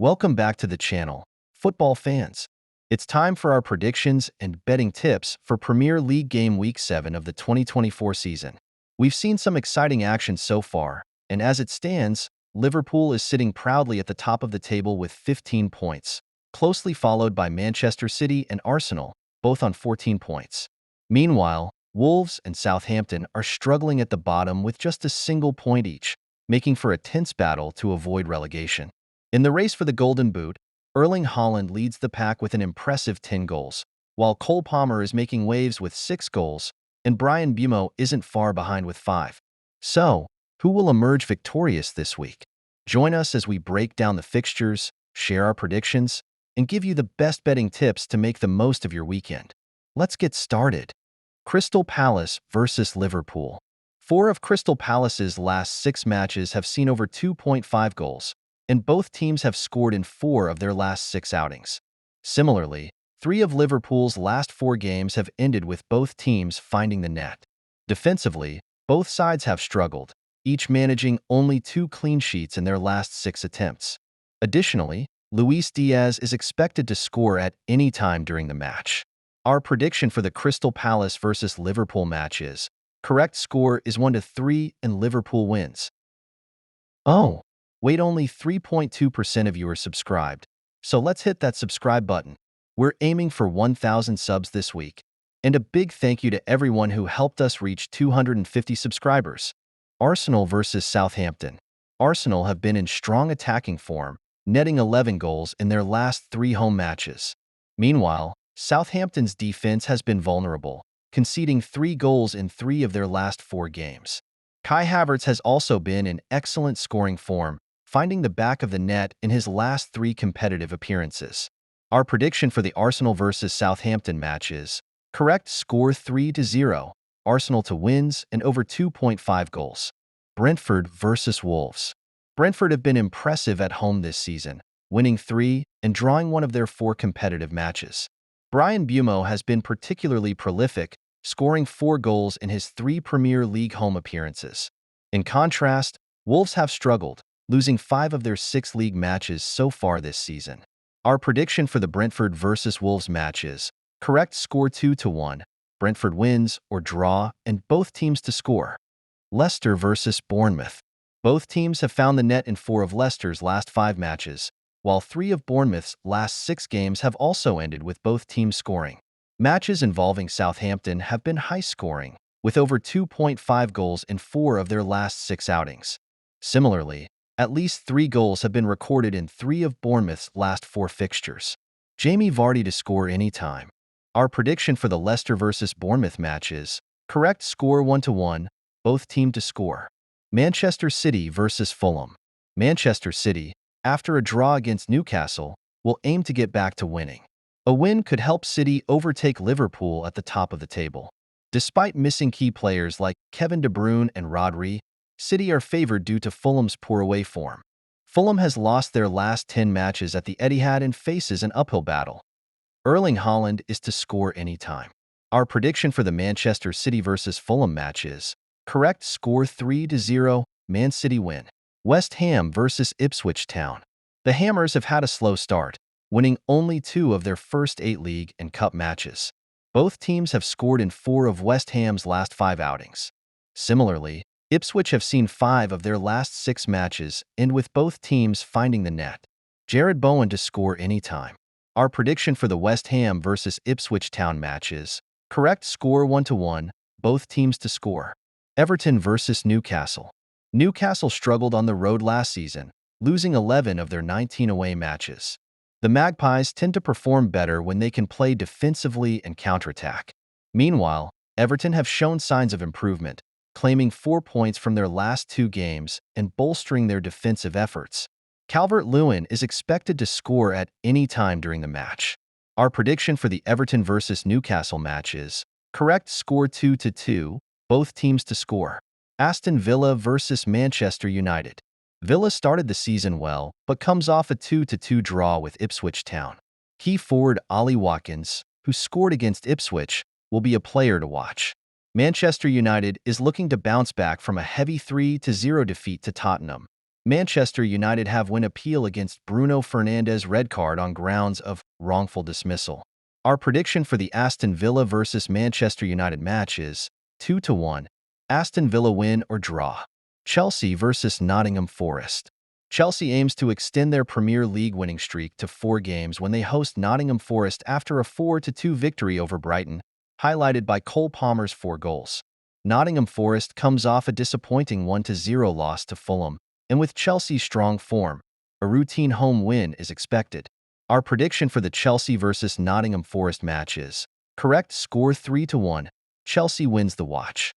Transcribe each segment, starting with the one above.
Welcome back to the channel, football fans. It's time for our predictions and betting tips for Premier League Game Week 7 of the 2024 season. We've seen some exciting action so far, and as it stands, Liverpool is sitting proudly at the top of the table with 15 points, closely followed by Manchester City and Arsenal, both on 14 points. Meanwhile, Wolves and Southampton are struggling at the bottom with just a single point each, making for a tense battle to avoid relegation. In the race for the Golden Boot, Erling Haaland leads the pack with an impressive 10 goals, while Cole Palmer is making waves with 6 goals, and Bryan Mbeumo isn't far behind with 5. So, who will emerge victorious this week? Join us as we break down the fixtures, share our predictions, and give you the best betting tips to make the most of your weekend. Let's get started. Crystal Palace versus Liverpool. 4 of Crystal Palace's last 6 matches have seen over 2.5 goals, and both teams have scored in 4 of their last 6 outings. Similarly, 3 of Liverpool's last 4 games have ended with both teams finding the net. Defensively, both sides have struggled, each managing only 2 clean sheets in their last 6 attempts. Additionally, Luis Diaz is expected to score at any time during the match. Our prediction for the Crystal Palace versus Liverpool match is: correct score is 1-3 and Liverpool wins. Oh, wait, only 3.2% of you are subscribed, so let's hit that subscribe button. We're aiming for 1,000 subs this week. And a big thank you to everyone who helped us reach 250 subscribers. Arsenal versus Southampton. Arsenal have been in strong attacking form, netting 11 goals in their last 3 home matches. Meanwhile, Southampton's defense has been vulnerable, conceding 3 goals in 3 of their last 4 games. Kai Havertz has also been in excellent scoring form, finding the back of the net in his last 3 competitive appearances. Our prediction for the Arsenal versus Southampton match is: correct score 3-0, Arsenal to wins and over 2.5 goals. Brentford versus Wolves. Brentford have been impressive at home this season, winning 3 and drawing 1 of their 4 competitive matches. Bryan Mbeumo has been particularly prolific, scoring 4 goals in his 3 Premier League home appearances. In contrast, Wolves have struggled, losing 5 of their 6 league matches so far this season. Our prediction for the Brentford versus Wolves match is: correct score 2-1, Brentford wins or draw and both teams to score. Leicester versus Bournemouth. Both teams have found the net in 4 of Leicester's last 5 matches, while 3 of Bournemouth's last 6 games have also ended with both teams scoring. Matches involving Southampton have been high-scoring, with over 2.5 goals in 4 of their last 6 outings. Similarly, at least 3 goals have been recorded in 3 of Bournemouth's last 4 fixtures. Jamie Vardy to score anytime. Our prediction for the Leicester versus Bournemouth match is: correct score 1-1, both teams to score. Manchester City versus Fulham. Manchester City, after a draw against Newcastle, will aim to get back to winning. A win could help City overtake Liverpool at the top of the table. Despite missing key players like Kevin De Bruyne and Rodri, City are favored due to Fulham's poor away form. Fulham has lost their last 10 matches at the Etihad and faces an uphill battle. Erling Haaland is to score anytime. Our prediction for the Manchester City versus Fulham match is: correct score 3-0, Man City win. West Ham versus Ipswich Town. The Hammers have had a slow start, winning only 2 of their first 8 league and cup matches. Both teams have scored in 4 of West Ham's last 5 outings. Similarly, Ipswich have seen 5 of their last 6 matches end with both teams finding the net. Jarrod Bowen to score anytime. Our prediction for the West Ham versus Ipswich Town match is: correct score 1-1, both teams to score. Everton versus Newcastle. Newcastle struggled on the road last season, losing 11 of their 19 away matches. The Magpies tend to perform better when they can play defensively and counterattack. Meanwhile, Everton have shown signs of improvement, claiming 4 points from their last 2 games and bolstering their defensive efforts. Calvert-Lewin is expected to score at any time during the match. Our prediction for the Everton versus Newcastle match is: correct score 2-2, both teams to score. Aston Villa versus Manchester United. Villa started the season well, but comes off a 2-2 draw with Ipswich Town. Key forward Ollie Watkins, who scored against Ipswich, will be a player to watch. Manchester United is looking to bounce back from a heavy 3-0 defeat to Tottenham. Manchester United have win appeal against Bruno Fernandes' red card on grounds of wrongful dismissal. Our prediction for the Aston Villa versus Manchester United match is 2-1. Aston Villa win or draw. Chelsea versus Nottingham Forest. Chelsea aims to extend their Premier League winning streak to 4 games when they host Nottingham Forest after a 4-2 victory over Brighton, highlighted by Cole Palmer's 4 goals. Nottingham Forest comes off a disappointing 1-0 loss to Fulham, and with Chelsea's strong form, a routine home win is expected. Our prediction for the Chelsea versus Nottingham Forest match is correct score 3-1. Chelsea wins the watch.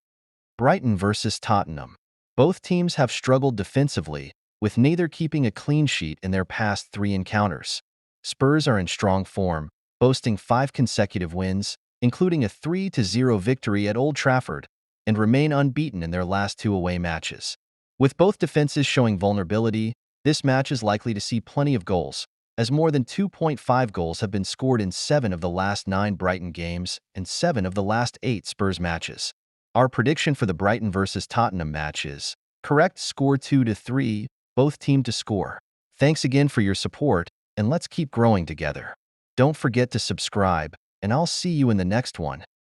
Brighton versus Tottenham. Both teams have struggled defensively, with neither keeping a clean sheet in their past 3 encounters. Spurs are in strong form, boasting 5 consecutive wins, including a 3-0 victory at Old Trafford, and remain unbeaten in their last 2 away matches. With both defenses showing vulnerability, this match is likely to see plenty of goals, as more than 2.5 goals have been scored in 7 of the last 9 Brighton games and 7 of the last 8 Spurs matches. Our prediction for the Brighton versus Tottenham match is correct score 2-3, both team to score. Thanks again for your support, and let's keep growing together. Don't forget to subscribe, and I'll see you in the next one.